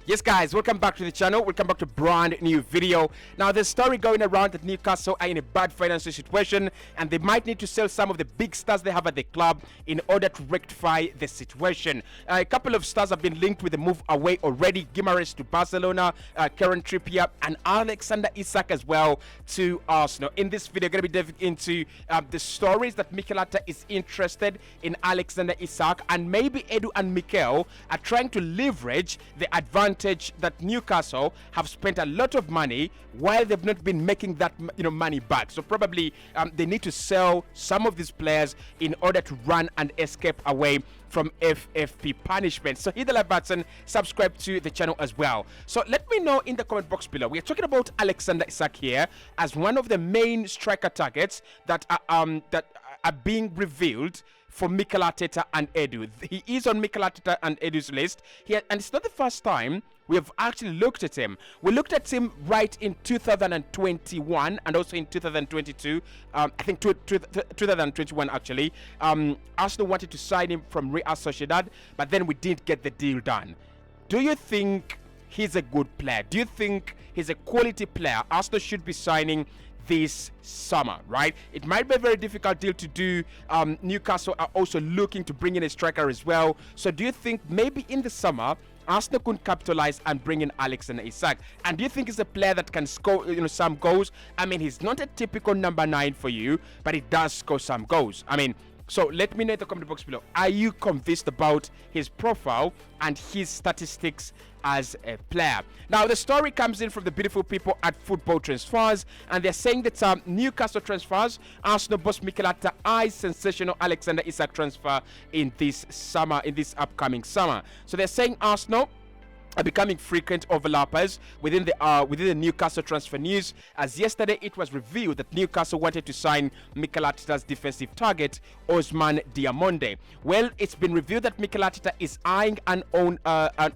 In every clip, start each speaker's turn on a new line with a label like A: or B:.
A: Yes guys, welcome back to the channel. Welcome back to brand new video. Now there's story going around that Newcastle are in a bad financial situation and they might need to sell some of the big stars they have at the club in order to rectify the situation. A couple of stars have been linked with the move away already. Guimaraes to Barcelona, Kieran Trippier and Alexander Isak as well to Arsenal. In this video, I'm going to be diving into the stories that Mikel Arteta is interested in Alexander Isak, and maybe Edu and Mikel are trying to leverage the advantage that Newcastle have spent a lot of money while they've not been making that money back. So probably they need to sell some of these players in order to run and escape away from FFP punishment. So hit the like button, subscribe to the channel as well. So let me know in the comment box below. We are talking about Alexander Isak here as one of the main striker targets that are being revealed for Mikel Arteta and Edu. He is on Mikel Arteta and Edu's list here, and it's not the first time we have actually looked at him. We looked at him right in 2021 and also in 2022. I think 2021 actually. Arsenal wanted to sign him from Real Sociedad, but then we didn't get the deal done. Do you think he's a good player? Do you think he's a quality player Arsenal should be signing this summer, right? It might be a very difficult deal to do. Newcastle are also looking to bring in a striker as well. So do you think maybe in the summer Arsenal could capitalize and bring in Alexander Isak? And do you think he's a player that can score some goals? I mean, he's not a typical number 9 for you, but he does score some goals. I mean, so let me know in the comment box below. Are you convinced about his profile and his statistics as a player? Now, the story comes in from the beautiful people at Football Transfers, and they're saying that Newcastle transfers, Arsenal boss Mikel Arteta eyes sensational Alexander Isak transfer in this summer, in this upcoming summer. So they're saying Arsenal are becoming frequent overlappers within the Newcastle transfer news, as yesterday it was revealed that Newcastle wanted to sign Mikel Arteta's defensive target Ousmane Diamonde. Well, it's been revealed that Mikel Arteta is eyeing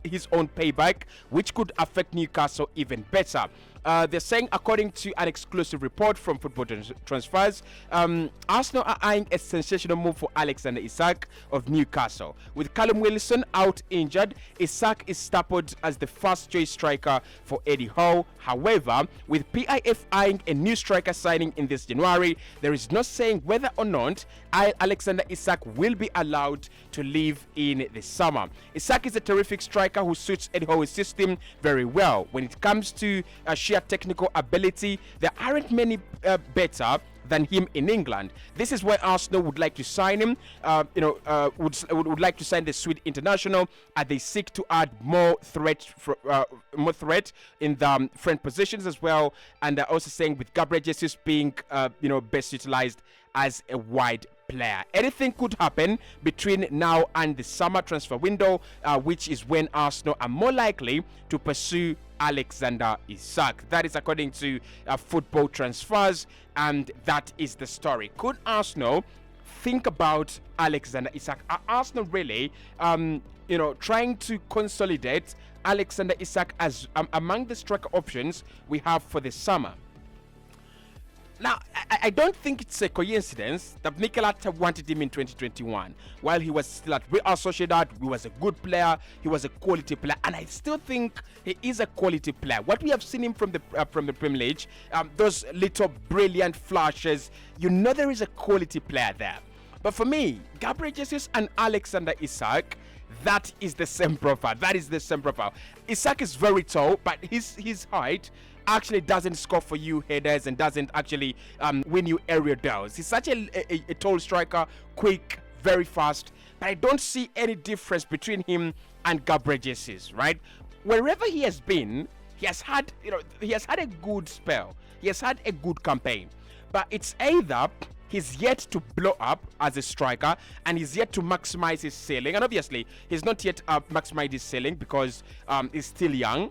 A: his own payback, which could affect Newcastle even better. They're saying, according to an exclusive report from Football Transfers, Arsenal are eyeing a sensational move for Alexander Isak of Newcastle. With Callum Wilson out injured, Isak is stippled as the first choice striker for Eddie Howe. However, with PIF eyeing a new striker signing in this January, there is no saying whether or not Alexander Isak will be allowed to leave in the summer. Isak is a terrific striker who suits Eddie Howe's system very well. When it comes to sheer technical ability, there aren't many better than him in England. This is why Arsenal would like to sign him. Would like to sign the Swede international as they seek to add more threat in the front positions as well. And they're also saying with Gabriel Jesus being best utilized as a wide player. Anything could happen between now and the summer transfer window, which is when Arsenal are more likely to pursue Alexander Isak. That is according to Football Transfers, and that is the story. Could Arsenal think about Alexander Isak? Are Arsenal really trying to consolidate Alexander Isak as among the striker options we have for the summer? Now, I don't think it's a coincidence that Mikel Arteta wanted him in 2021. While he was still at Real Sociedad, he was a good player, he was a quality player, and I still think he is a quality player. What we have seen him from the Premier League, those little brilliant flashes, there is a quality player there. But for me, Gabriel Jesus and Alexander Isak, that is the same profile. That is the same profile. Isak is very tall, but his height actually doesn't score for you headers and doesn't actually win you area duels. He's such a tall striker, quick, very fast, but I don't see any difference between him and Gabriel Jesus, right? Wherever he has been, he has had a good spell. He has had a good campaign, but it's either he's yet to blow up as a striker and he's yet to maximize his ceiling, and obviously he's not yet maximized his ceiling because he's still young,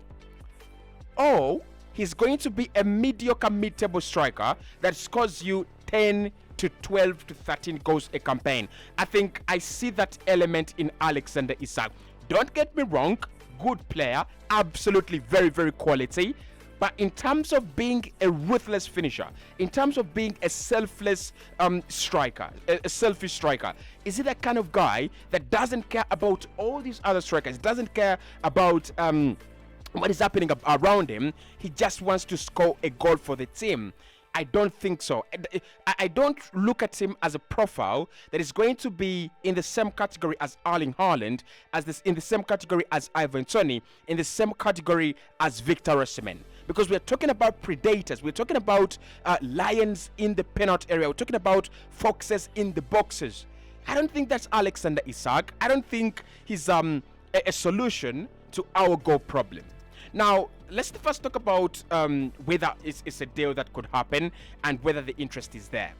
A: or he's going to be a mediocre mid-table striker that scores you 10 to 12 to 13 goals a campaign. I think I see that element in Alexander Isak. Don't get me wrong, good player, absolutely very, very quality. But in terms of being a ruthless finisher, in terms of being a selfless striker, a selfish striker, is he that kind of guy that doesn't care about all these other strikers, doesn't care about what is happening around him, he just wants to score a goal for the team. I don't think so. I don't look at him as a profile that is going to be in the same category as Erling Haaland, in the same category as Ivan Toney, in the same category as Victor Osimhen. Because we're talking about predators, we're talking about lions in the penalty area, we're talking about foxes in the boxes. I don't think that's Alexander Isak. I don't think he's a solution to our goal problem. Now, let's first talk about whether it's a deal that could happen and whether the interest is there.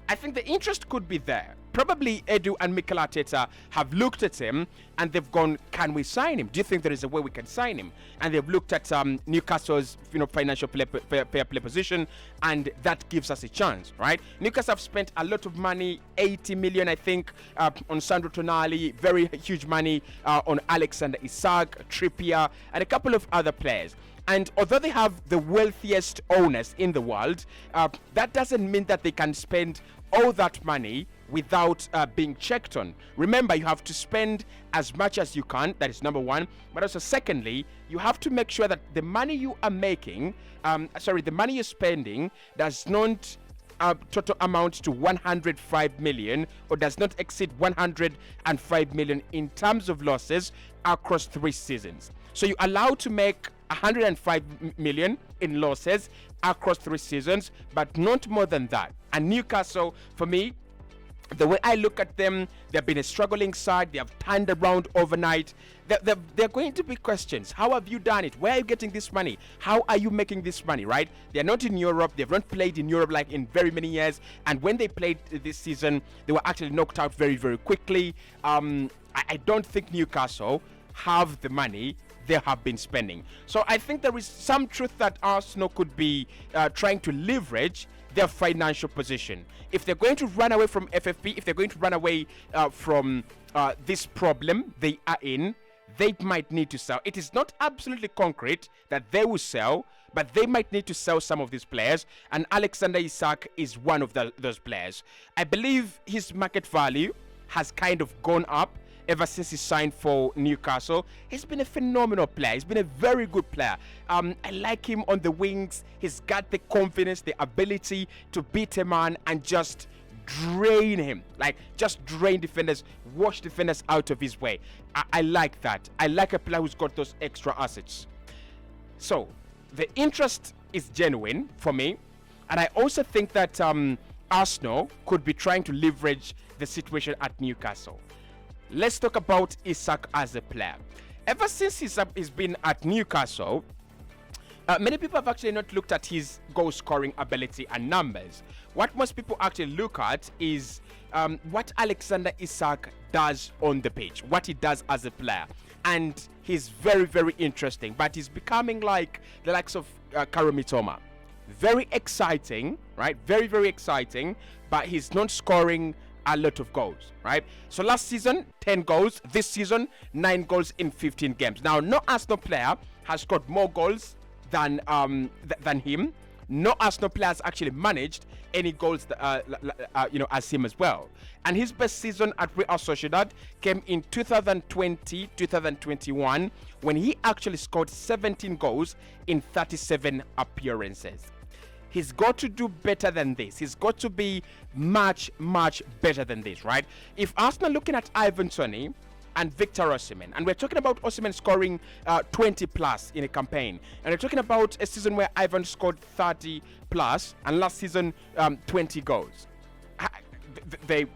A: I think the interest could be there. Probably Edu and Mikel Arteta have looked at him and they've gone, can we sign him? Do you think there is a way we can sign him? And they've looked at Newcastle's financial fair play position, and that gives us a chance, right? Newcastle have spent a lot of money, 80 million, I think, on Sandro Tonali, very huge money on Alexander Isak, Trippier, and a couple of other players. And although they have the wealthiest owners in the world, that doesn't mean that they can spend all that money without being checked on. Remember, you have to spend as much as you can. That is number one. But also, secondly, you have to make sure that the money you are making, the money you're spending does not total amount to 105 million or does not exceed 105 million in terms of losses across 3 seasons. So you're allowed to make 105 million in losses across 3 seasons, but not more than that. And Newcastle, for me, the way I look at them, they've been a struggling side. They have turned around overnight. There are going to be questions. How have you done it? Where are you getting this money? How are you making this money, right? They're not in Europe. They've not played in Europe like in very many years. And when they played this season, they were actually knocked out very, very quickly. I don't think Newcastle have the money they have been spending. So I think there is some truth that Arsenal could be trying to leverage their financial position. If they're going to run away from FFP, if they're going to run away from this problem they are in, they might need to sell. It is not absolutely concrete that they will sell, but they might need to sell some of these players, and Alexander Isak is one of those players. I believe his market value has kind of gone up ever since he signed for Newcastle. He's been a phenomenal player. He's been a very good player. I like him on the wings. He's got the confidence, the ability to beat a man and just drain him. Like, just drain defenders, wash defenders out of his way. I like that. I like a player who's got those extra assets. So, the interest is genuine for me. And I also think that Arsenal could be trying to leverage the situation at Newcastle. Let's talk about Isak as a player. Ever since he's been at Newcastle, many people have actually not looked at his goal scoring ability and numbers. What most people actually look at is what Alexander Isak does on the pitch, what he does as a player. And he's very, very interesting, but he's becoming like the likes of Karim Mitoma. Very exciting, right? Very, very exciting, but he's not scoring a lot of goals, right? So last season, 10 goals. This season, 9 goals in 15 games. Now, no Arsenal player has scored more goals than him. No Arsenal player has actually managed any goals, as him as well. And his best season at Real Sociedad came in 2020-2021 when he actually scored 17 goals in 37 appearances. He's got to do better than this. He's got to be much, much better than this, right? If Arsenal looking at Ivan Toney and Victor Osimhen, and we're talking about Osimhen scoring 20 plus in a campaign, and we're talking about a season where Ivan scored 30 plus, and last season 20 goals. The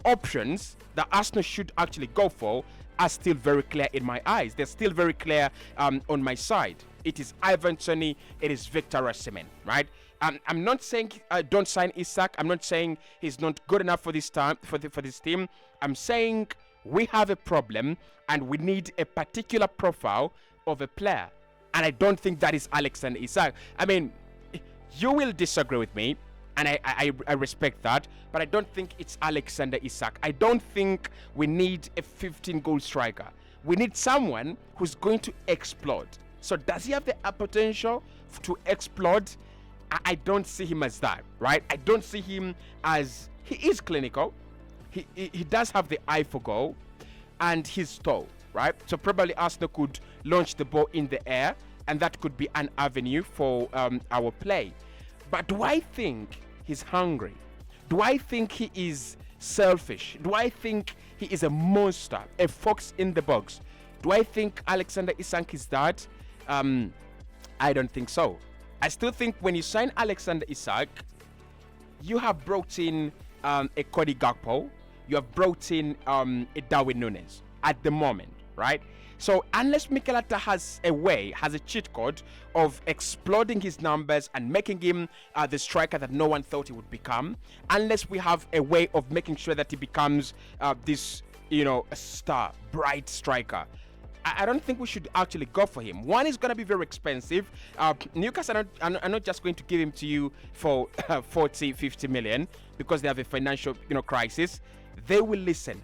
A: options that Arsenal should actually go for are still very clear in my eyes. They're still very clear on my side. It is Ivan Toney, it is Victor Osimhen, right? I'm not saying don't sign Isak. I'm not saying he's not good enough for this time for this team. I'm saying we have a problem and we need a particular profile of a player, and I don't think that is Alexander Isak. I mean, you will disagree with me, and I respect that, but I don't think it's Alexander Isak. I don't think we need a 15-goal striker. We need someone who's going to explode. So does he have the potential to explode? I don't see him as that, right? I don't see him as... He is clinical. He does have the eye for goal, and he's tall, right? So probably Arsenal could launch the ball in the air and that could be an avenue for our play. But do I think he's hungry? Do I think he is selfish? Do I think he is a monster, a fox in the box? Do I think Alexander Isak is that? I don't think so. I still think when you sign Alexander Isak, you have brought in a Cody Gakpo, you have brought in a Darwin Núñez at the moment, right? So unless Mikel Arteta has a cheat code of exploding his numbers and making him the striker that no one thought he would become, unless we have a way of making sure that he becomes this, a star, bright striker, I don't think we should actually go for him. One is going to be very expensive. Newcastle are not just going to give him to you for 40, 50 million because they have a financial crisis. They will listen.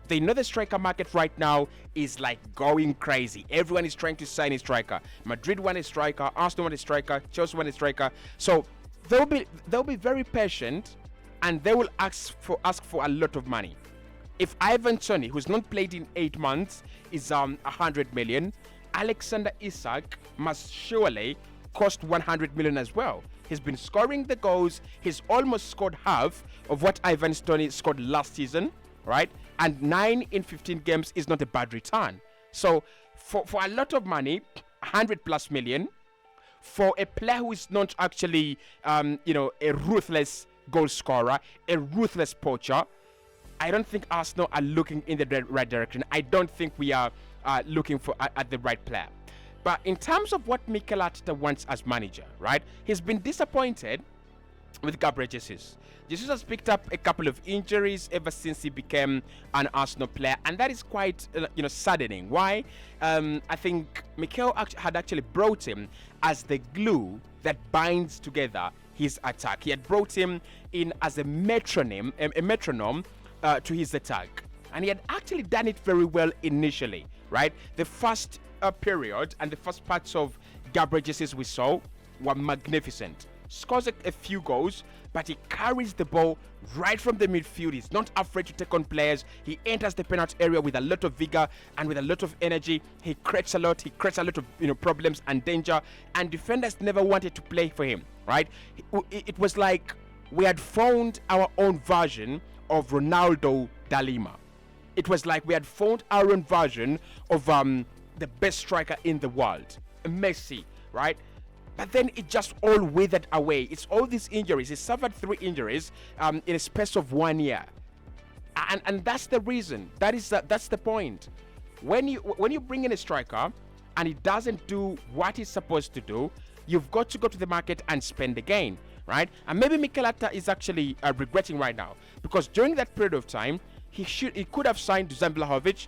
A: They know the striker market right now is like going crazy. Everyone is trying to sign a striker. Madrid want a striker, Arsenal want a striker, Chelsea want a striker. So they'll be very patient, and they will ask for a lot of money. If Ivan Toney, who's not played in 8 months, is 100 million, Alexander Isak must surely cost 100 million as well. He's been scoring the goals. He's almost scored half of what Ivan Toney scored last season, right? And 9 in 15 games is not a bad return. So for a lot of money, 100 plus million, for a player who is not actually, a ruthless goal scorer, a ruthless poacher, I don't think Arsenal are looking in the right direction. I don't think we are looking for at the right player. But in terms of what Mikel Arteta wants as manager, right? He's been disappointed with Gabriel Jesus. Jesus has picked up a couple of injuries ever since he became an Arsenal player, and that is quite, saddening. Why? I think Mikel had actually brought him as the glue that binds together his attack. He had brought him in as a metronome to his attack, and he had actually done it very well initially, right? The first period and the first parts of Gabriel Jesus we saw were magnificent. Scores a few goals, but he carries the ball right from the midfield. He's not afraid to take on players. He enters the penalty area with a lot of vigor and with a lot of energy. He creates a lot. He creates a lot of problems and danger, and defenders never wanted to play for him, right? It was like we had found our own version of Ronaldo da Lima. It was like we had found our own version of the best striker in the world, Messi, right? But then it just all withered away. It's all these injuries. He suffered 3 injuries in a space of 1 year, and that's the reason. That's the point. When you bring in a striker and he doesn't do what he's supposed to do, you've got to go to the market and spend again, right? And maybe Mikel Arteta is actually regretting right now, because during that period of time, he could have signed Dusan Vlahovic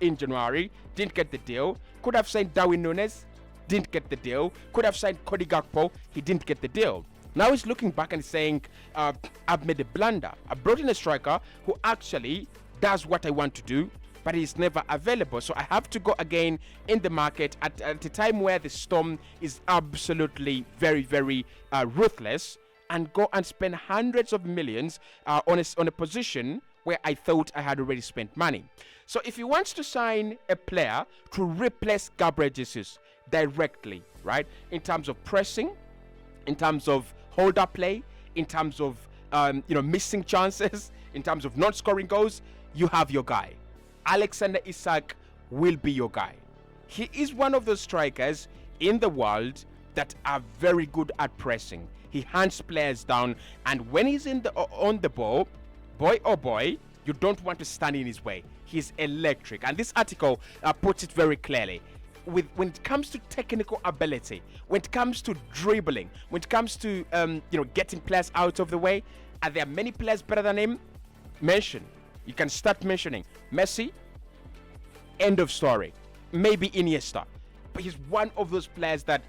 A: in January, didn't get the deal. Could have signed Darwin Núñez, didn't get the deal. Could have signed Cody Gakpo, he didn't get the deal. Now he's looking back and saying, I've made a blunder. I brought in a striker who actually does what I want to do, but he's never available. So I have to go again in the market at a time where the storm is absolutely very, very ruthless, and go and spend hundreds of millions on a position where I thought I had already spent money. So if he wants to sign a player to replace Gabriel Jesus directly, right, in terms of pressing, in terms of hold-up play, in terms of missing chances, in terms of not scoring goals, you have your guy. Alexander Isak will be your guy. He is one of those strikers in the world that are very good at pressing. He hunts players down, and when he's on the ball, boy oh boy, you don't want to stand in his way. He's electric, and this article puts it very clearly. When it comes to technical ability, when it comes to dribbling, when it comes to getting players out of the way, are there many players better than him? You can start mentioning Messi. End of story. Maybe Iniesta, but he's one of those players that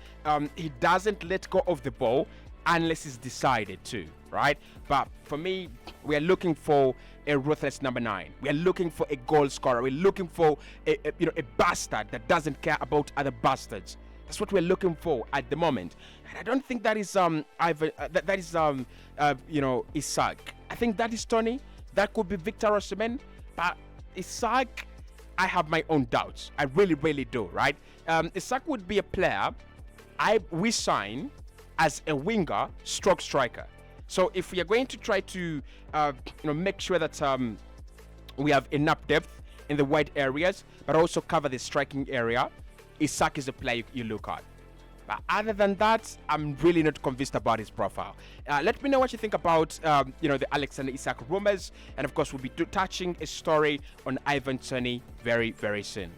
A: he doesn't let go of the ball unless he's decided to, right? But for me, we are looking for a ruthless number 9. We are looking for a goal scorer. We're looking for a bastard that doesn't care about other bastards. That's what we're looking for at the moment. And I don't think that is Isak. I think that is Toney. That could be Victor Osimhen. But Isak, I have my own doubts. I really, really do, right? Isak would be a player we sign as a winger stroke striker. So if we are going to try to make sure that we have enough depth in the wide areas, but also cover the striking area, Isak is a player you look at. But other than that, I'm really not convinced about his profile. Let me know what you think about the Alexander Isak rumors, and of course we'll be touching a story on Ivan Toney very, very soon.